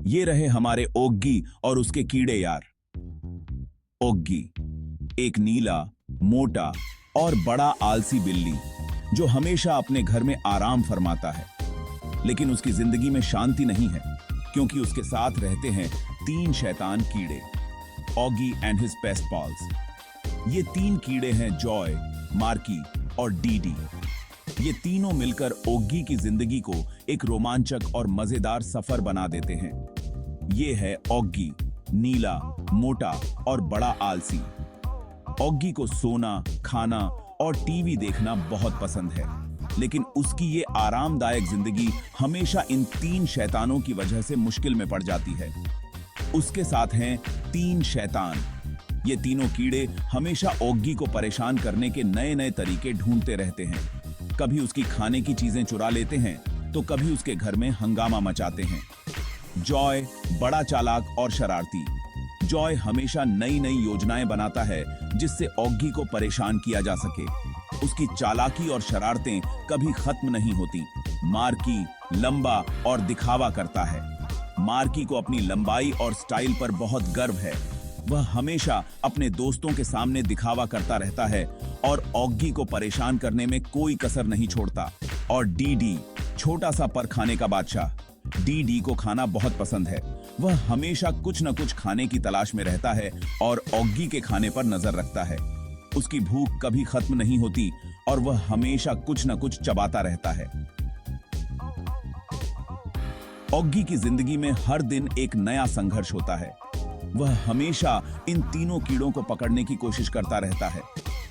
ये रहे हमारे ओग्गी और उसके कीड़े यार। ओग्गी एक नीला, मोटा और बड़ा आलसी बिल्ली जो हमेशा अपने घर में आराम फरमाता है। लेकिन उसकी जिंदगी में शांति नहीं है, क्योंकि उसके साथ रहते हैं 3 शैतान कीड़े, Oggy and his pest pals. ये 3 कीड़े हैं जॉय, मार्की और डीडी। ये तीनों मिलकर ओग्गी की जिंदगी को एक रोमांचक और मजेदार सफर बना देते हैं। ये है ओग्गी, नीला, मोटा और बड़ा आलसी। ओग्गी को सोना, खाना और टीवी देखना बहुत पसंद है, लेकिन उसकी ये आरामदायक जिंदगी हमेशा इन 3 शैतानों की वजह से मुश्किल में पड़ जाती है। उसके साथ हैं 3 शैतान। ये तीनों कीड़े हमेशा ओग्गी को परेशान करने के नए-नए तरीके ढूंढते रहते हैं। कभी उसकी खाने की चीजें चुरा लेते हैं, तो कभी उसके घर में हंगामा मचाते हैं। जॉय बड़ा चालाक और शरारती। जॉय हमेशा नई-नई योजनाएं बनाता है जिससे ओग्गी को परेशान किया जा सके। उसकी चालाकी और शरारतें कभी खत्म नहीं होती। मार्की लंबा और दिखावा करता है। मार्की को अपनी लंबाई और स्टाइल पर बहुत गर्व है। वह हमेशा अपने दोस्तों के सामने दिखावा करता रहता है और ओग्गी को परेशान करने में कोई कसर नहीं छोड़ता। और डीडी छोटा सा पर खाने का बादशाह। डीडी को खाना बहुत पसंद है। वह हमेशा कुछ न कुछ खाने की तलाश में रहता है और ओग्गी के खाने पर नजर रखता है। उसकी भूख कभी खत्म नहीं होती और वह हमेशा कुछ न कुछ चबाता रहता है। ओग्गी की जिंदगी में हर दिन एक नया संघर्ष होता है। वह हमेशा इन तीनों कीड़ों को पकड़ने की कोशिश करता रहता है,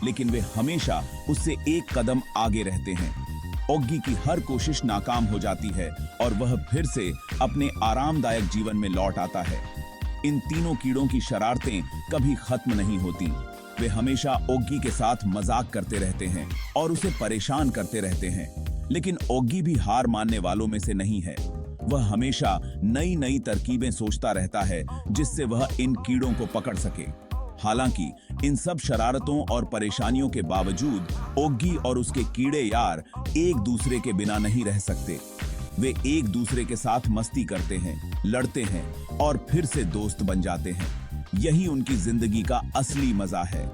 लेकिन वे हमेशा उससे एक कदम आगे रहते हैं। ओग्गी की हर कोशिश नाकाम हो जाती है और वह फिर से अपने आरामदायक जीवन में लौट आता है। इन तीनों कीड़ों की शरारतें कभी खत्म नहीं होती। वे हमेशा ओग्गी के साथ मजाक करते रहते हैं और उसे परेशान करते रहते हैं, लेकिन ओग्गी भी हार मानने वालों में से नहीं है। वह हमेशा नई नई तरकीबें सोचता रहता है जिससे वह इन कीड़ों को पकड़ सके। हालांकि इन सब शरारतों और परेशानियों के बावजूद ओग्गी और उसके कीड़े यार एक दूसरे के बिना नहीं रह सकते। वे एक दूसरे के साथ मस्ती करते हैं, लड़ते हैं और फिर से दोस्त बन जाते हैं। यही उनकी जिंदगी का असली मजा है।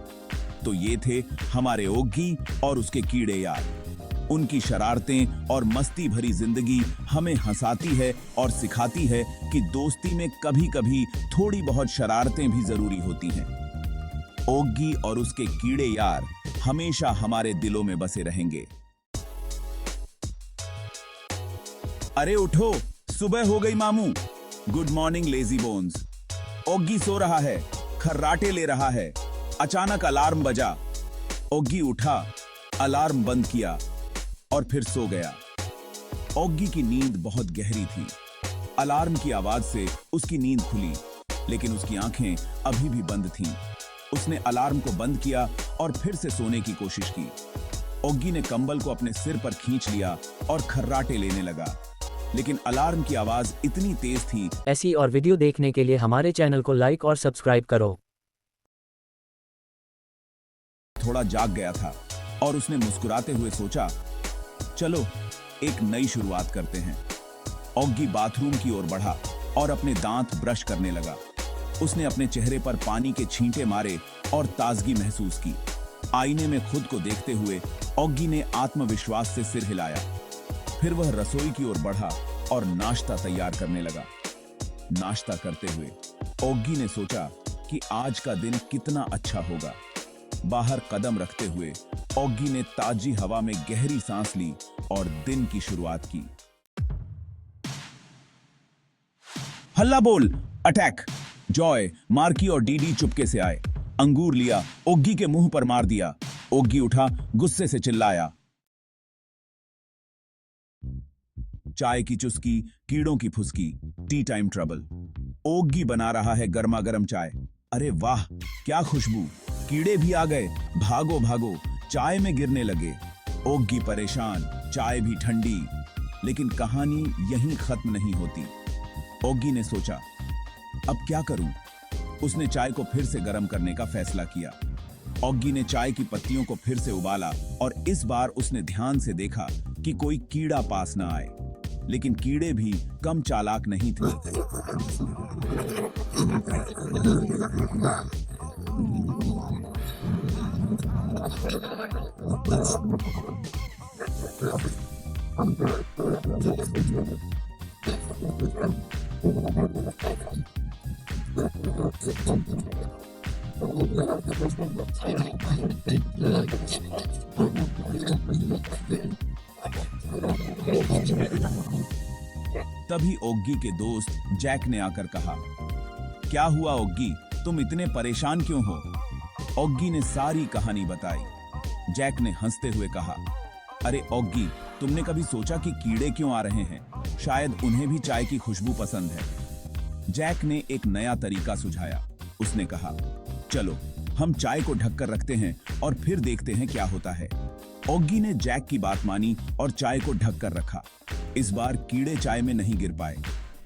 तो ये थे हमारे ओग्गी और उसके कीड़े यार। उनकी शरारतें और मस्ती भरी जिंदगी हमें हंसाती है और सिखाती है कि दोस्ती में कभी-कभी थोड़ी बहुत शरारतें भी जरूरी होती हैं। ओग्गी और उसके कीड़े यार हमेशा हमारे दिलों में बसे रहेंगे। अरे उठो, सुबह हो गई मामू। Good morning lazy bones. ओग्गी सो रहा है, खर्राटे ले रहा है। अचानक अलार्म बजा। ओग्गी उठा, अलार्म बंद किया और फिर सो गया। ओग्गी की नींद बहुत गहरी थी। अलार्म की आवाज से उसकी नींद खुली, लेकिन उसकी आंखें अभी भी बंद थीं। उसने अलार्म को बंद किया और फिर से सोने की कोशिश की। ओग्गी ने कंबल को अपने सिर पर खींच लिया और खर्राटे लेने लगा, लेकिन अलार्म की आवाज इतनी तेज थी। ऐसी और वीडियो देखने के लिए हमारे चैनल को लाइक और सब्सक्राइब करो। थोड़ा जाग गया था और उसने मुस्कुराते हुए सोचा, चलो एक नई शुरुआत करते हैं। ओग्गी बाथरूम की ओर बढ़ा और अपने दांत ब्रश करने लगा। उसने अपने चेहरे पर पानी के छींटे मारे और ताजगी महसूस की। आईने में खुद को देखते हुए ओग्गी ने आत्मविश्वास से सिर हिलाया। फिर वह रसोई की ओर बढ़ा और नाश्ता तैयार करने लगा। नाश्ता करते हुए ओग्गी ने सोचा कि आज का दिन कितना अच्छा होगा। बाहर कदम रखते हुए ओग्गी ने ताजी हवा में गहरी सांस ली और दिन की शुरुआत की। हल्ला बोल, अटैक! जॉय, मार्की और डीडी चुपके से आए। अंगूर लिया, ओग्गी के मुंह पर मार दिया। ओग्गी उठा, गुस्से से चिल्लाया। चाय की चुस्की, कीड़ों की फुसकी, टी टाइम ट्रबल। ओग्गी बना रहा है गर्मा गर्म चाय। अरे वाह, क्या खुशबू! कीड़े भी आ गए। भागो भागो, चाय में गिरने लगे। ओग्गी परेशान, चाय भी ठंडी। लेकिन कहानी यहीं खत्म नहीं होती। ओग्गी ने सोचा, अब क्या करूं? उसने चाय को फिर से गर्म करने का फैसला किया। ओग्गी ने चाय की पत्तियों को फिर से उबाला और इस बार उसने ध्यान से देखा कि कोई कीड़ा पास न आए। लेकिन कीड़े भी कम चालाक नहीं थे। तभी ओग्गी के दोस्त जैक ने आकर कहा, क्या हुआ ओग्गी, तुम इतने परेशान क्यों हो? ओग्गी ने सारी कहानी बताई। जैक ने हंसते हुए कहा, अरे ओग्गी, तुमने कभी सोचा कि कीड़े क्यों आ रहे हैं? शायद उन्हें भी चाय की खुशबू पसंद है। जैक ने एक नया तरीका सुझाया। उसने कहा, चलो हम चाय को ढककर रखते हैं और फिर देखते हैं क्या होता है। ओग्गी ने जैक की बात मानी और चाय को ढककर रखा। इस बार कीड़े चाय में नहीं गिर पाए।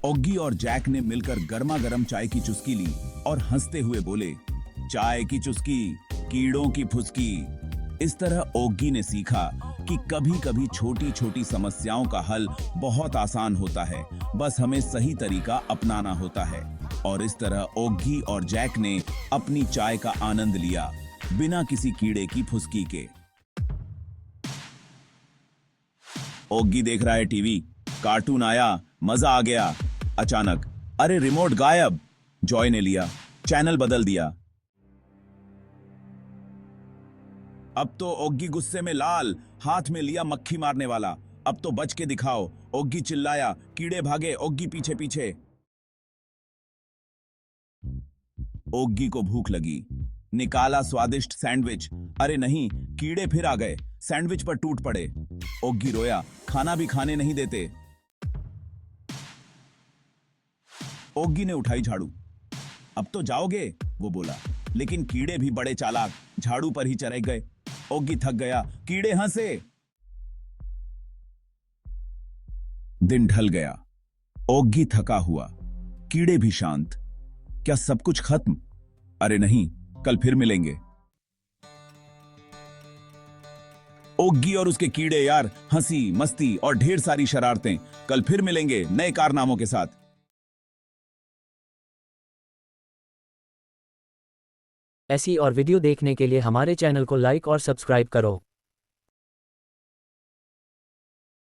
ओग्गी और जैक ने मिलकर गर्मा गर्म चाय की चुस्की ली और हंसते हुए बोले, चाय की चुस्की, कीड़ों की फुसकी। इस तरह ओग्गी ने सीखा कि कभी-कभी छोटी-छोटी समस्याओं का हल बहुत आसान होता है, बस हमें सही तरीका अपनाना होता है। और इस तरह ओग्गी और जैक ने अपनी चाय का आनंद लिया, बिना किसी कीड़े की फुसकी के। ओग्गी देख रहा है टीवी, कार्टून आया, मजा आ गया। अचानक, अरे रिमोट गायब। जॉय ने लिया, चैनल बदल दिया। अब तो ओग्गी गुस्से में लाल, हाथ में लिया मक्खी मारने वाला। अब तो बच के दिखाओ, ओग्गी चिल्लाया। कीड़े भागे ओग्गी पीछे पीछे। ओग्गी को भूख लगी, निकाला स्वादिष्ट सैंडविच। अरे नहीं, कीड़े फिर आ गए, सैंडविच पर टूट पड़े। ओग्गी रोया, खाना भी खाने नहीं देते। ओग्गी ने उठाई झाड़ू। अब तो जाओगे, वो बोला, लेकिन कीड़े भी बड़े चालाक, झाड़ू पर ही चढ़ गए। ओग्गी थक गया, कीड़े हंसे। दिन ढल गया, ओग्गी थका हुआ, कीड़े भी शांत। क्या सब कुछ खत्म? अरे नहीं, कल फिर मिलेंगे। ओग्गी और उसके कीड़े यार, हंसी मस्ती और ढेर सारी शरारतें। कल फिर मिलेंगे नए कारनामों के साथ। ऐसी और वीडियो देखने के लिए हमारे चैनल को लाइक और सब्सक्राइब करो।